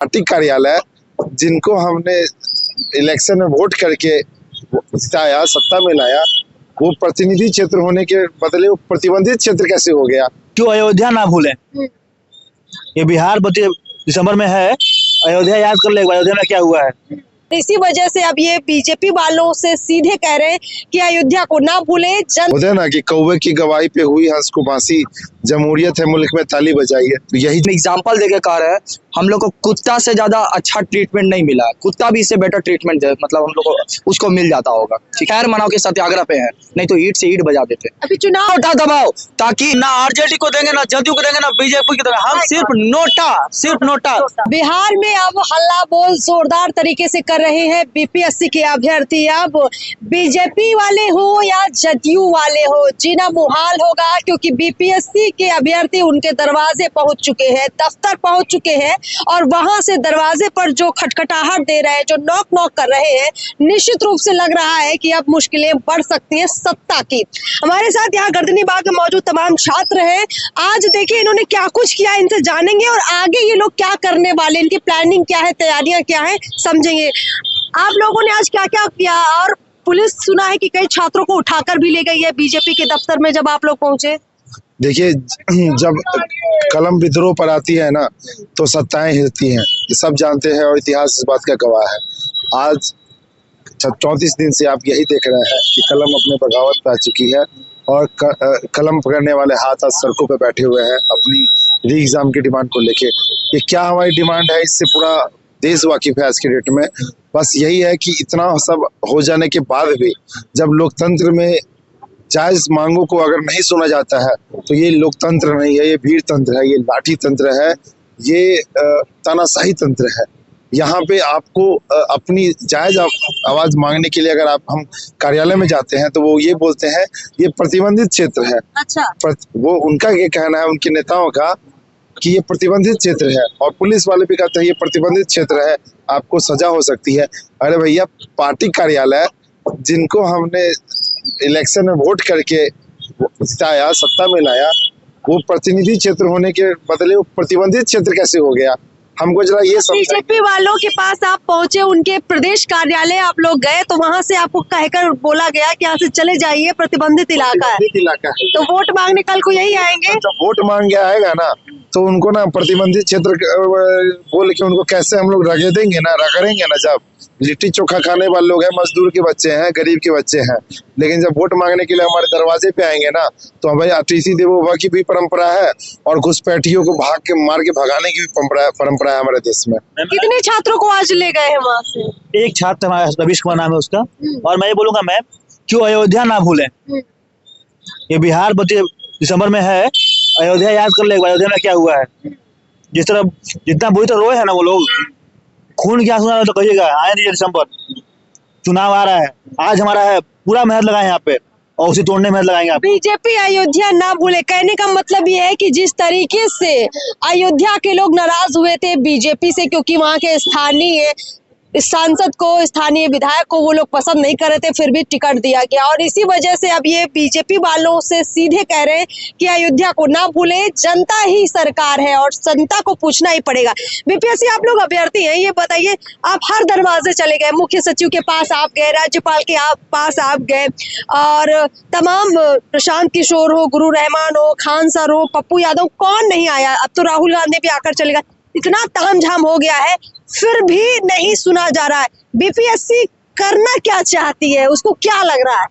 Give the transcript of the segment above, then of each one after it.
Party कार्यालय जिनको हमने इलेक्शन में वोट करके जिताया, सत्ता में लाया, वो प्रतिनिधि क्षेत्र होने के बदले वो प्रतिबंधित क्षेत्र कैसे हो गया? क्यों अयोध्या ना भूलें? ये बिहार 32 दिसंबर में है, अयोध्या याद कर ले, अयोध्या में क्या हुआ है। इसी वजह से अब ये बीजेपी वालों से सीधे कह रहे हैं कि अयोध्या को ना भूले। होता है ना कि कौवे की गवाही पे हुई हंस को फांसी, जमहूरियत है मुल्क में ताली बजाइए। तो यही एग्जाम्पल देके कह रहे हैं, हम लोग को कुत्ता से ज्यादा अच्छा ट्रीटमेंट नहीं मिला, कुत्ता भी इससे बेटर ट्रीटमेंट दे, मतलब हम लोग को उसको मिल जाता होगा। खैर मनाओ के सत्याग्रह पे है, नहीं तो ईंट से ईंट बजा देते। अभी चुनाव नोटा दबाओ, ताकि ना आरजेडी को देंगे, ना जदयू को देंगे, ना बीजेपी को देंगे, हम सिर्फ नोटा। बिहार में अब हल्ला बोल जोरदार तरीके से कर रहे हैं बीपीएससी के अभ्यर्थी। अब बीजेपी वाले हो या जदयू वाले हो, जीना मुहाल होगा, क्योंकि बीपीएससी के अभ्यर्थी उनके दरवाजे पहुंच चुके हैं, दफ्तर पहुंच चुके हैं, और वहां से दरवाजे पर जो खटखटाहट दे रहे हैं, जो नॉक नॉक कर रहे हैं, निश्चित रूप से लग रहा है कि अब मुश्किलें बढ़ सकती हैं सत्ता की। हमारे साथ यहाँ गर्दनी बाग में मौजूद तमाम छात्र हैं। आज देखिए इन्होंने क्या कुछ किया, इनसे जानेंगे और आगे ये लोग क्या करने वाले, इनकी प्लानिंग क्या है, तैयारियां क्या है, समझेंगे। आप लोगों ने आज क्या क्या किया? और पुलिस सुना है कि कई छात्रों को उठाकर भी ले गई है बीजेपी के दफ्तर में जब आप लोग पहुंचे। देखिए, जब कलम विद्रोह पर आती है ना तो सत्ताएं हिलती हैं, ये सब जानते हैं और इतिहास इस बात का गवाह है। आज 34 दिन से आप यही देख रहे हैं कि कलम अपने बगावत पे आ चुकी है और कलम पकड़ने वाले हाथ आज सड़कों पे बैठे हुए हैं अपनी री एग्जाम की डिमांड को लेके। ये क्या हमारी डिमांड है, इससे पूरा देश वाकिफ है आज के डेट में। बस यही है कि इतना सब हो जाने के बाद भी जब लोकतंत्र में जायज मांगों को अगर नहीं सुना जाता है तो ये लोकतंत्र नहीं है, ये भीड़ तंत्र है, ये लाठी तंत्र है, ये तानाशाही तंत्र है। यहाँ पे आपको अपनी जायज आवाज मांगने के लिए अगर हम कार्यालय में जाते हैं तो वो ये बोलते हैं ये प्रतिबंधित क्षेत्र है। अच्छा, वो उनका ये कहना है, उनके नेताओं का, कि ये प्रतिबंधित क्षेत्र है, और पुलिस वाले भी कहते हैं ये प्रतिबंधित क्षेत्र है, आपको सजा हो सकती है। अरे भैया, पार्टी कार्यालय जिनको हमने इलेक्शन में वोट करके जिताया, सत्ता में लाया, वो प्रतिनिधि क्षेत्र होने के बदले वो प्रतिबंधित क्षेत्र कैसे हो गया? हमको जरा ये बीजेपी वालों के पास आप पहुंचे, उनके प्रदेश कार्यालय आप लोग गए तो वहां से आपको कहकर बोला गया कि यहाँ से चले जाइए, प्रतिबंधित इलाका है। तो वोट मांगने कल को यही आएंगे। जब वोट मांग के आएगा ना तो उनको ना प्रतिबंधित क्षेत्र बोल के उनको कैसे हम लोग रगड़ेंगे ना, रगड़ेंगे ना। जब लिट्टी चोखा खाने वाले लोग हैं, मजदूर के बच्चे हैं, गरीब के बच्चे हैं, लेकिन जब वोट मांगने के लिए हमारे दरवाजे पे आएंगे ना तो भाई अतिथि देवो भव की भी परंपरा है और घुसपैठियों को भाग के मार के भगाने की भी परंपरा है हमारे देश में। कितने छात्रों को आज ले गए हैं वहाँ से? एक छात्र हमारा रवीश कुमार नाम है उसका। और मैं ये बोलूंगा मैम, क्यों अयोध्या ना भूलें? ये बिहार 32 दिसंबर में है, अयोध्या याद कर ले, अयोध्या में क्या हुआ है। जिस तरह जितना बुरी तरह रोए है ना वो लोग, खून क्या सुना तो कहिएगा। आए दिसंबर चुनाव आ रहा है, आज हमारा है, पूरा मेहनत लगाए यहाँ पे और उसी तोड़ने मेहनत लगाएंगे। बीजेपी अयोध्या ना भूले, कहने का मतलब ये है कि जिस तरीके से अयोध्या के लोग नाराज हुए थे बीजेपी से, क्योंकि वहाँ के स्थानीय सांसद को, स्थानीय विधायक को वो लोग पसंद नहीं कर रहे थे, फिर भी टिकट दिया गया, और इसी वजह से अब ये बीजेपी वालों से सीधे कह रहे हैं कि अयोध्या को ना भूले, जनता ही सरकार है और जनता को पूछना ही पड़ेगा। बीपीएससी आप लोग अभ्यर्थी हैं, ये बताइए, आप हर दरवाजे चले गए, मुख्य सचिव के पास आप गए, राज्यपाल के पास आप गए, और तमाम प्रशांत किशोर हो, गुरु रहमान हो, खान सर हो, पप्पू यादव, कौन नहीं आया? अब तो राहुल गांधी भी आकर चलेगा। इतना तामझाम हो गया है, फिर भी नहीं सुना जा रहा है। बीपीएससी करना क्या चाहती है, उसको क्या लग रहा है?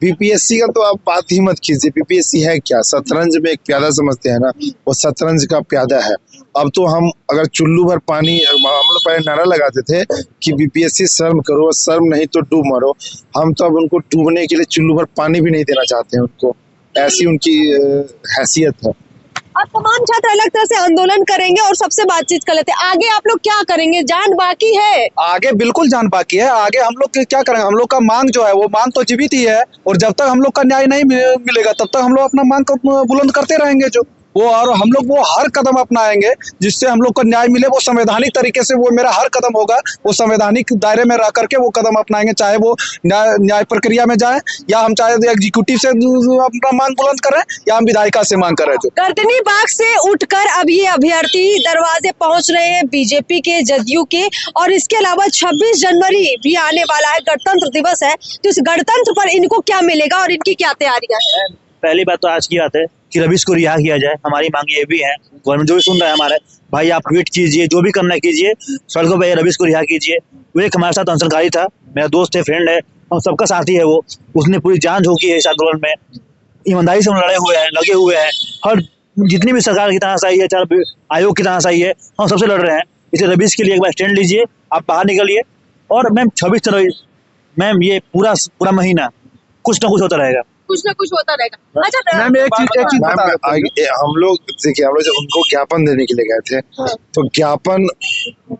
बीपीएससी का तो आप बात ही मत कीजिए। बीपीएससी है क्या? शतरंज में एक प्यादा समझते हैं ना, वो शतरंज का प्यादा है। अब तो हम अगर चुल्लू भर पानी, हम लोग पहले नारा लगाते थे कि बीपीएससी शर्म करो, शर्म नहीं तो डूब मरो। हम तो अब उनको डूबने के लिए चुल्लू भर पानी भी नहीं देना चाहते हैं उनको, ऐसी उनकी हैसियत है। अब तमाम छात्र अलग तरह से आंदोलन करेंगे और सबसे बातचीत कर लेते हैं। आगे आप लोग क्या करेंगे? जान बाकी है? आगे बिल्कुल जान बाकी है। आगे हम लोग क्या करेंगे? हम लोग का मांग जो है वो मांग तो जीवित ही है, और जब तक हम लोग का न्याय नहीं मिलेगा तब तक हम लोग अपना मांग को बुलंद करते रहेंगे। जो वो, और हम लोग वो हर कदम अपनाएंगे जिससे हम लोग को न्याय मिले। वो संवैधानिक तरीके से वो मेरा हर कदम होगा, वो संवैधानिक दायरे में रह करके वो कदम अपनाएंगे, चाहे वो न्याय प्रक्रिया में जाए या हम चाहे एग्जीक्यूटिव से अपना मांग बुलंद करें या हम विधायिका से मांग करें। जो गर्दनी बाग से उठकर अब ये अभ्यर्थी दरवाजे पहुंच रहे हैं बीजेपी के, जदयू के, और इसके अलावा 26 जनवरी भी आने वाला है, गणतंत्र दिवस है। तो इस गणतंत्र पर इनको क्या मिलेगा और इनकी क्या तैयारियां हैं? पहली बात तो आज की बात है कि रवीश को रिहा किया जाए। हमारी मांग ये भी है, गवर्नमेंट जो भी सुन रहा है हमारे भाई, आप ट्वीट कीजिए, जो भी करना कीजिए, सड़कों पर रवीश को रिहा कीजिए। वो एक हमारे साथ अनसरकारी था, मेरा दोस्त है, फ्रेंड है, हम सबका साथी है। वो उसने पूरी जान झोंकी है इस आंदोलन में, ईमानदारी से हम लड़े हुए हैं, लगे हुए हैं। हर जितनी भी सरकार की तानाशाही है, चाहे आयोग की तानाशाही है, हम सबसे लड़ रहे हैं। इसलिए रवीश के लिए एक बार स्टैंड लीजिए, आप बाहर निकलिए। और मैम 26 जनवरी मैम ये पूरा महीना कुछ ना कुछ होता रहेगा, कुछ ना कुछ होता रहेगा। अच्छा मैम एक चीज बता हम लोग देखिए, हम लोग जब उनको ज्ञापन देने के लिए गए थे, तो ज्ञापन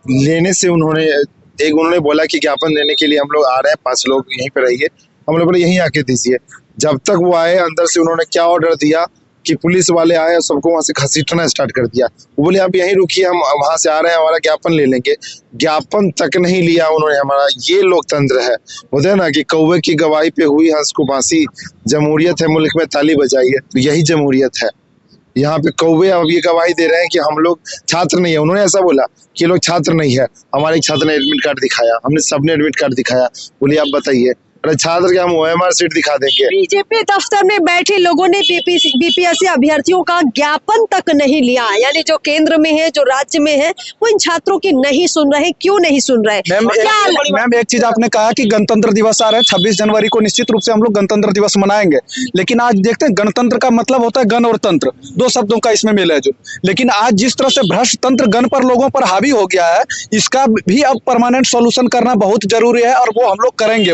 लेने से उन्होंने बोला कि ज्ञापन देने के लिए हम लोग आ रहे हैं, 5 लोग यहीं पे रहिए। हम लोग बोले यहीं आके दीजिए। जब तक वो आए, अंदर से उन्होंने क्या ऑर्डर दिया कि पुलिस वाले आए और सबको वहां से घसीटना स्टार्ट कर दिया। वो बोले आप यहीं रुकिए, हम वहां से आ रहे हैं, हमारा ज्ञापन ले लेंगे। ज्ञापन तक नहीं लिया उन्होंने हमारा। ये लोकतंत्र है, होता है ना कि कौवे की गवाही पे हुई हंस को फांसी, जमहूरियत है मुल्क में ताली बजाइए। तो यही जमहूरियत है। यहाँ पे कौवे अब ये गवाही दे रहे हैं कि हम लोग छात्र नहीं है। उन्होंने ऐसा बोला कि लोग छात्र नहीं है। हमारे एक छात्र ने एडमिट कार्ड दिखाया, हमने सबने एडमिट कार्ड दिखाया। बोलिए आप बताइए, अरे छात्र के हम OMR सीट दिखा देंगे। बीजेपी दफ्तर में बैठे लोगों ने बीपीएससी अभ्यर्थियों का ज्ञापन तक नहीं लिया, यानी जो केंद्र में है, जो राज्य में है, वो इन छात्रों की नहीं सुन रहे। क्यों नहीं सुन रहे? मैम एक चीज आपने कहा कि गणतंत्र दिवस आ रहा है, 26 जनवरी को निश्चित रूप से हम लोग गणतंत्र दिवस मनाएंगे। लेकिन आज देखते हैं, गणतंत्र का मतलब होता है गण और तंत्र, 2 शब्दों का इसमें मेल है जो। लेकिन आज जिस तरह से भ्रष्ट तंत्र गण पर लोगों पर हावी हो गया है, इसका भी अब परमानेंट सॉल्यूशन करना बहुत जरूरी है, और वो हम लोग करेंगे।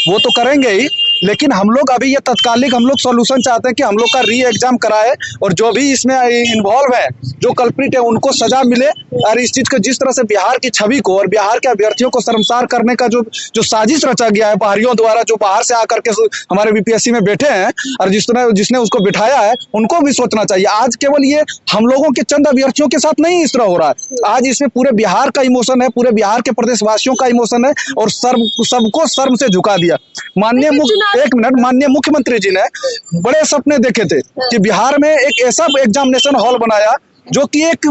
वो तो करेंगे ही, लेकिन हम लोग अभी ये तत्कालिक हम लोग सॉल्यूशन चाहते हैं कि हम लोग का री एग्जाम कराए, और जो भी इसमें इन्वॉल्व है, जो कल्प्रिट है, उनको सजा मिले। और इस चीज को, जिस तरह से बिहार की छवि को और बिहार के अभ्यर्थियों को शर्मसार करने का जो साजिश रचा गया है बाहरियों द्वारा, जो बाहर से आकर के हमारे बीपीएससी में बैठे हैं, और जिसने उसको बिठाया है, उनको भी सोचना चाहिए। आज केवल ये हम लोगों के चंद अभ्यर्थियों के साथ नहीं इस तरह हो रहा है, आज इसमें पूरे बिहार का इमोशन है, पूरे बिहार के प्रदेशवासियों का इमोशन है, और सबको शर्म से झुका दिया। माननीय मुख्यमंत्री जी ने बड़े सपने देखे थे कि बिहार में एक ऐसा एग्जामिनेशन हॉल बनाया जो कि एक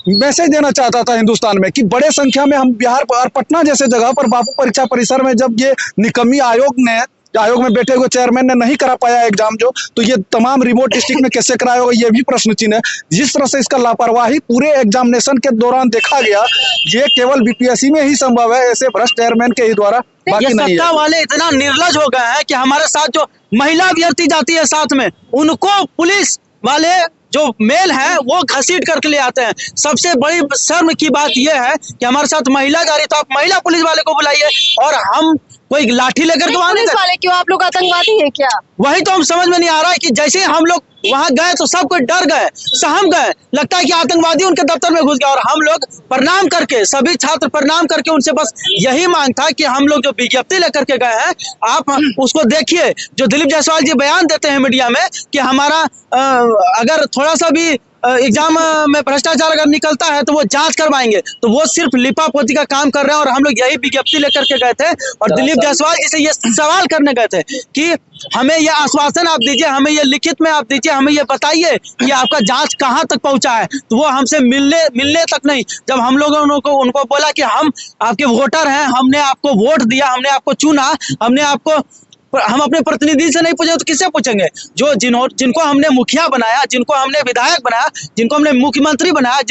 मैसेज देना चाहता था हिंदुस्तान में, कि बड़े संख्या में हम बिहार और पटना जैसे जगह पर बापू परीक्षा परिसर में जब ये निकम्मी आयोग में बैठे हुए चेयरमैन ने नहीं करा पाया एग्जाम, तो ये तमाम रिमोट डिस्ट्रिक्ट में कैसे कराया होगा, ये भी प्रश्न चिन्ह है। जिस तरह से इसका लापरवाही पूरे एग्जामिनेशन के दौरान देखा गया, ये केवल बीपीएससी में ही संभव है, ऐसे भ्रष्ट चेयरमैन के ही द्वारा, बाकी नहीं है। सत्ता वाले इतना निर्लज हो गए हैं कि हमारे साथ जो महिला अभ्यर्थी जाती है साथ में, उनको पुलिस वाले जो मेल है वो घसीट करके ले आते हैं। सबसे बड़ी शर्म की बात यह है कि हमारे साथ महिला जा रही, तो आप महिला पुलिस वाले को बुलाइए, और हम कोई लाठी लेकर तो आने वाले क्यों? आप लोग आतंकवादी हैं क्या? वही तो हम समझ में नहीं आ रहा है कि जैसे हम लोग वहां गए तो सब कोई डर गए, सहम गए, लगता है कि आतंकवादी उनके दफ्तर में घुस गया। और हम लोग प्रणाम करके, सभी छात्र प्रणाम करके उनसे बस यही मांग था कि हम लोग जो विज्ञप्ति लेकर के गए हैं, आप उसको देखिए। जो दिलीप जायसवाल जी बयान देते हैं मीडिया में कि हमारा अगर थोड़ा सा भी एग्जाम में भ्रष्टाचार अगर निकलता है तो वो जांच करवाएंगे, तो वो सिर्फ लिपापोती का काम कर रहे हैं। और हम लोग यही विज्ञप्ति लेकर के गए थे, और दिलीप जायसवाल जी से ये सवाल करने गए थे कि हमें ये आश्वासन आप दीजिए, हमें ये लिखित में आप दीजिए, हमें ये बताइए कि आपका जांच कहाँ तक पहुंचा है। तो वो हमसे मिलने तक नहीं। जब हम लोगों उनको बोला कि हम आपके वोटर हैं, हमने आपको वोट दिया, हमने आपको चुना, हम अपने प्रतिनिधि से नहीं पूछे तो किससे पूछेंगे? जिनको हमने मुखिया बनाया, जिनको हमने विधायक बनाया, जिनको हमने मुख्यमंत्री बनाया,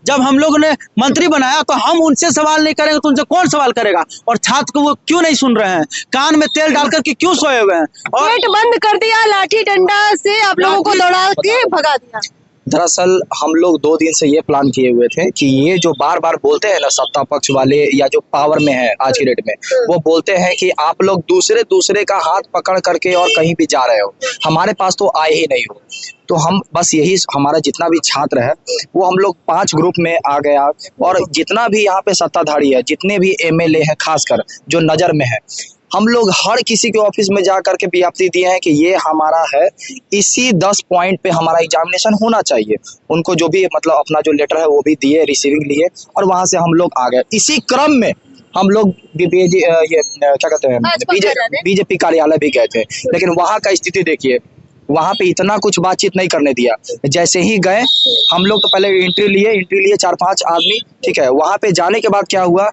जब हम लोगों ने मंत्री बनाया, तो हम उनसे सवाल नहीं करेंगे तो उनसे कौन सवाल करेगा? और छात्र को वो क्यों नहीं सुन रहे हैं? कान में तेल डालकर के क्यों सोए हुए हैं? और गेट बंद कर दिया, लाठी डंडा से आप लोगों को दौड़ा के भगा दिया। दरअसल हम लोग 2 दिन से ये प्लान किए हुए थे कि ये जो बार बार बोलते हैं ना सत्ता पक्ष वाले, या जो पावर में है आज की डेट में, वो बोलते हैं कि आप लोग दूसरे का हाथ पकड़ करके और कहीं भी जा रहे हो, हमारे पास तो आए ही नहीं हो। तो हम बस यही, हमारा जितना भी छात्र है वो हम लोग 5 ग्रुप में आ गया, और जितना भी यहाँ पे सत्ताधारी है, जितने भी MLA हैं खासकर जो नजर में है, हम लोग हर किसी के ऑफिस में जा करके विज्ञप्ति दिए हैं कि ये हमारा है, इसी 10 पॉइंट पे हमारा एग्जामिनेशन होना चाहिए। उनको जो भी मतलब अपना जो लेटर है वो भी दिए, रिसीविंग लिए, और वहां से हम लोग आ गए। इसी क्रम में हम लोग ये क्या कहते हैं बीजेपी कार्यालय भी गए थे, लेकिन वहां का स्थिति देखिए, वहां पे इतना कुछ बातचीत नहीं करने दिया। जैसे ही गए हम लोग तो पहले एंट्री लिए 4-5 आदमी, ठीक है। वहां पे जाने के बाद क्या हुआ,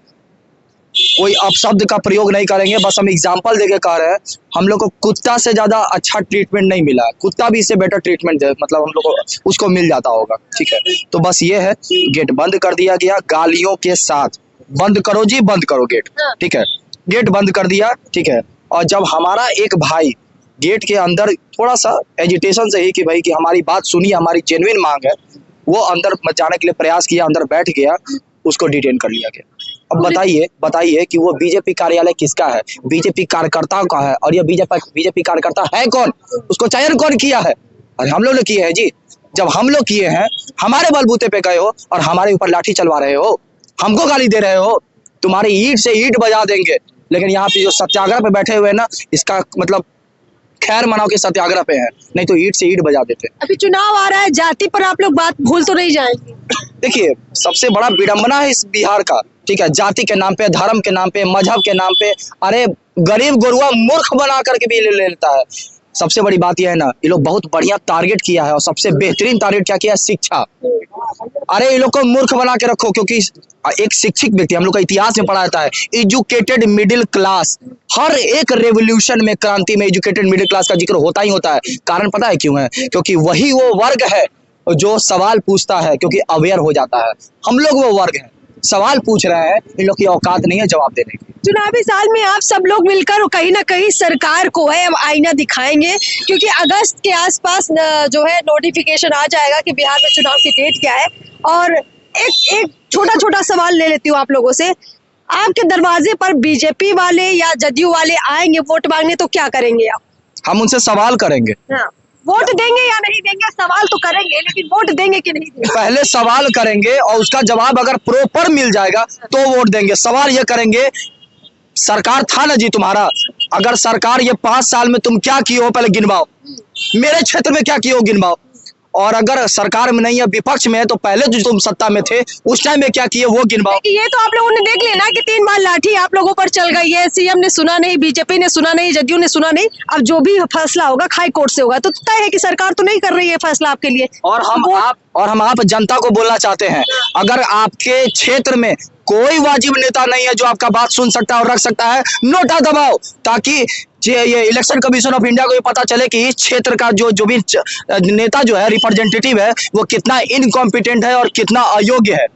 कोई अपशब्द का प्रयोग नहीं करेंगे, बस हम एग्जांपल देके कह रहे हैं, हम लोग को कुत्ता से ज्यादा अच्छा ट्रीटमेंट नहीं मिला। कुत्ता भी इससे बेटर ट्रीटमेंट दे, मतलब हम लोग को उसको मिल जाता होगा, ठीक है। तो बस ये है, गेट बंद कर दिया गया गालियों के साथ, बंद करो जी, बंद करो गेट, ठीक है। गेट बंद कर दिया, ठीक है। और जब हमारा एक भाई गेट के अंदर थोड़ा सा एजिटेशन से ही कि भाई कि हमारी बात सुनिए, हमारी जेन्युइन मांग है, वो अंदर जाने के लिए प्रयास किया, अंदर बैठ गया, उसको डिटेन कर लिया गया। अब बताइए कि वो बीजेपी कार्यालय किसका है, बीजेपी कार्यकर्ताओं का है, और ये बीजेपी कार्यकर्ता है कौन, उसको चयन कौन किया है? और हम लोग ने किए हैं जी। जब हम लोग किए हैं, हमारे बलबूते पे गए हो और हमारे ऊपर लाठी चलवा रहे हो, हमको गाली दे रहे हो, तुम्हारी ईंट से ईंट बजा देंगे। लेकिन यहाँ पे जो सत्याग्रह पे बैठे हुए हैं ना, इसका मतलब खैर मनाओ के सत्याग्रह पे है, नहीं तो ईंट से ईंट बजा देते। अभी चुनाव आ रहा है, जाति पर आप लोग बात भूल तो नहीं जाएंगे? देखिए, सबसे बड़ा विडंबना है इस बिहार का, ठीक है, जाति के नाम पे, धर्म के नाम पे, मजहब के नाम पे, अरे गरीब गोरुआ मूर्ख बना करके भी ले लेता है। सबसे बड़ी बात यह है ना, ये लोग बहुत बढ़िया टारगेट किया है, और सबसे बेहतरीन टारगेट क्या किया है, शिक्षा। अरे ये लोग को मूर्ख बना के रखो, क्योंकि एक शिक्षित व्यक्ति, हम लोग का इतिहास में पढ़ा जाता है, एजुकेटेड मिडिल क्लास, हर एक रेवोल्यूशन में, क्रांति में एजुकेटेड मिडिल क्लास का जिक्र होता ही होता है। कारण पता है क्यों है? क्योंकि वही वो वर्ग है जो सवाल पूछता है, क्योंकि अवेयर हो जाता है। हम लोग वो वर्ग है, सवाल पूछ रहे हैं, इन लोग की औकात नहीं है जवाब देने की। चुनावी साल में आप सब लोग मिलकर कहीं ना कहीं सरकार को है आईना दिखाएंगे, क्योंकि अगस्त के आसपास जो है नोटिफिकेशन आ जाएगा कि बिहार में चुनाव की डेट क्या है। और एक छोटा छोटा सवाल ले लेती हूँ आप लोगों से, आपके दरवाजे पर बीजेपी वाले या जदयू वाले आएंगे वोट मांगने, तो क्या करेंगे आप? हम उनसे सवाल करेंगे। हाँ। वोट देंगे या नहीं देंगे? सवाल तो करेंगे, लेकिन वोट देंगे कि नहीं देंगे? पहले सवाल करेंगे, और उसका जवाब अगर प्रॉपर मिल जाएगा तो वोट देंगे। सवाल ये करेंगे, सरकार था ना जी तुम्हारा, अगर सरकार ये 5 साल में तुम क्या किए हो पहले गिनवाओ, मेरे क्षेत्र में क्या किए हो गिनवाओ, और अगर सरकार में नहीं है, विपक्ष में है, तो पहले जो तुम सत्ता में थे उस टाइम में क्या किए वो गिनवाओ। ये तो आप लोगों ने देख लिया ना कि 3 बार लाठी आप लोगों पर चल गई है, सीएम ने सुना नहीं, बीजेपी ने सुना नहीं, जदयू ने सुना नहीं। अब जो भी फैसला होगा हाई कोर्ट से होगा, तो तय है कि सरकार तो नहीं कर रही है फैसला आपके लिए। और हम आप जनता को बोलना चाहते हैं, अगर आपके क्षेत्र में कोई वाजिब नेता नहीं है जो आपका बात सुन सकता है और रख सकता है, नोटा दबाओ, ताकि ये इलेक्शन कमीशन ऑफ इंडिया को ये पता चले कि इस क्षेत्र का जो भी नेता जो है, रिप्रेजेंटेटिव है, वो कितना इनकॉम्पिटेंट है और कितना अयोग्य है।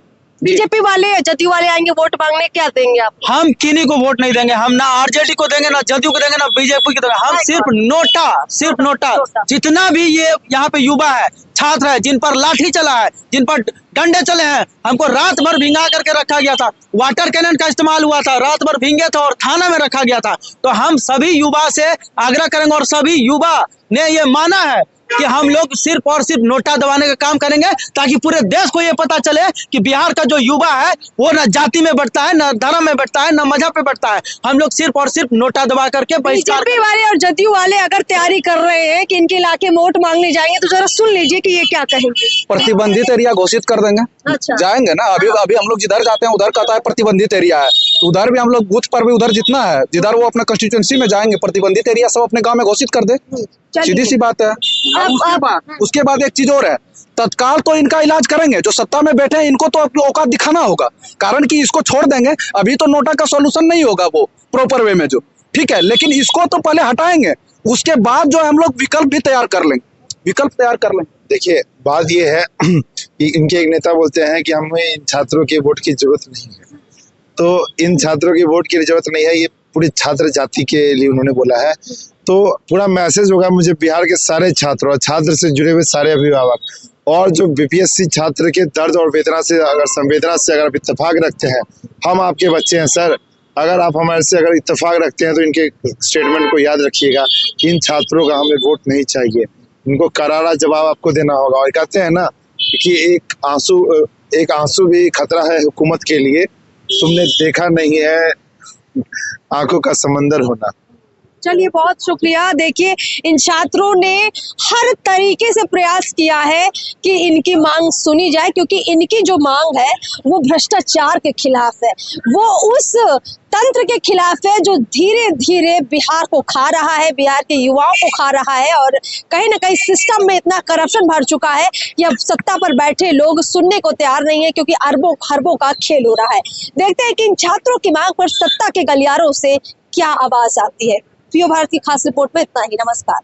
बीजेपी वाले जदयू वाले आएंगे वोट मांगने, क्या देंगे आप? हम किन्हीं को वोट नहीं देंगे, हम ना आरजेडी को देंगे, ना जदयू को देंगे, ना बीजेपी को देंगे। हम सिर्फ नोटा। जितना भी ये यहाँ पे युवा है, छात्र है, जिन पर लाठी चला है, जिन पर डंडे चले हैं, हमको रात भर भिंगा करके रखा गया था, वाटर कैनन का इस्तेमाल हुआ था, रात भर भिंगे थे और थाना में रखा गया था। तो हम सभी युवा से आग्रह करेंगे, और सभी युवा ने ये माना है कि हम लोग सिर्फ और सिर्फ नोटा दबाने का काम करेंगे, ताकि पूरे देश को ये पता चले कि बिहार का जो युवा है वो न जाति में बढ़ता है, न धर्म में बढ़ता है, न मजहब पे बढ़ता है। हम लोग सिर्फ और सिर्फ नोटा दबा करके बीजेपी वाले और जदयू वाले अगर तैयारी कर रहे हैं कि इनके इलाके में वोट मांगने जाएंगे, तो जरा सुन लीजिए कि ये क्या कहेंगे। प्रतिबंधित एरिया घोषित कर देंगे। अच्छा। जाएंगे ना, अभी हम लोग जिधर जाते हैं उधर कहता है प्रतिबंधित एरिया है, तो उधर भी हम लोग बूथ पर भी उधर जितना है, जिधर वो अपना कंस्टिट्यूएंसी में जाएंगे, प्रतिबंधित एरिया सब अपने गांव में घोषित कर दे, सीधी सी बात है। उसके बाद एक चीज और है, तत्काल तो इनका इलाज करेंगे, जो सत्ता में बैठे हैं इनको तो अपनी औकात दिखाना होगा, कारण कि इसको छोड़ देंगे अभी तो नोटा का सॉल्यूशन नहीं होगा वो प्रॉपर वे में जो, ठीक है, लेकिन इसको तो पहले हटाएंगे, उसके बाद जो हम लोग विकल्प भी तैयार कर लेंगे। देखिए, बात ये है कि इनके एक नेता बोलते हैं कि हमें इन छात्रों के वोट की जरूरत नहीं है, तो इन छात्रों की वोट की जरूरत नहीं है, ये पूरी छात्र जाति के लिए उन्होंने बोला है। तो पूरा मैसेज होगा मुझे बिहार के सारे छात्रों और छात्र से जुड़े हुए सारे अभिभावक और जो बीपीएससी छात्र के दर्द और वेदना से अगर संवेदना से अगर इत्तेफाक रखते हैं, हम आपके बच्चे हैं सर, अगर आप हमारे से अगर इत्तेफाक रखते हैं तो इनके स्टेटमेंट को याद रखिएगा, इन छात्रों का हमें वोट नहीं चाहिए, इनको करारा जवाब आपको देना होगा। और कहते हैं ना कि एक आंसू भी खतरा है हुकूमत के लिए, तुमने देखा नहीं है आंखों का समंदर होना। चलिए, बहुत शुक्रिया। देखिए, इन छात्रों ने हर तरीके से प्रयास किया है कि इनकी मांग सुनी जाए, क्योंकि इनकी जो मांग है वो भ्रष्टाचार के खिलाफ है, वो उस तंत्र के खिलाफ है जो धीरे धीरे बिहार को खा रहा है, बिहार के युवाओं को खा रहा है, और कहीं ना कहीं सिस्टम में इतना करप्शन भर चुका है कि अब सत्ता पर बैठे लोग सुनने को तैयार नहीं है, क्योंकि अरबों खरबों का खेल हो रहा है। देखते हैं कि इन छात्रों की मांग पर सत्ता के गलियारों से क्या आवाज आती है। पियो भारत की खास रिपोर्ट में इतना ही। नमस्कार।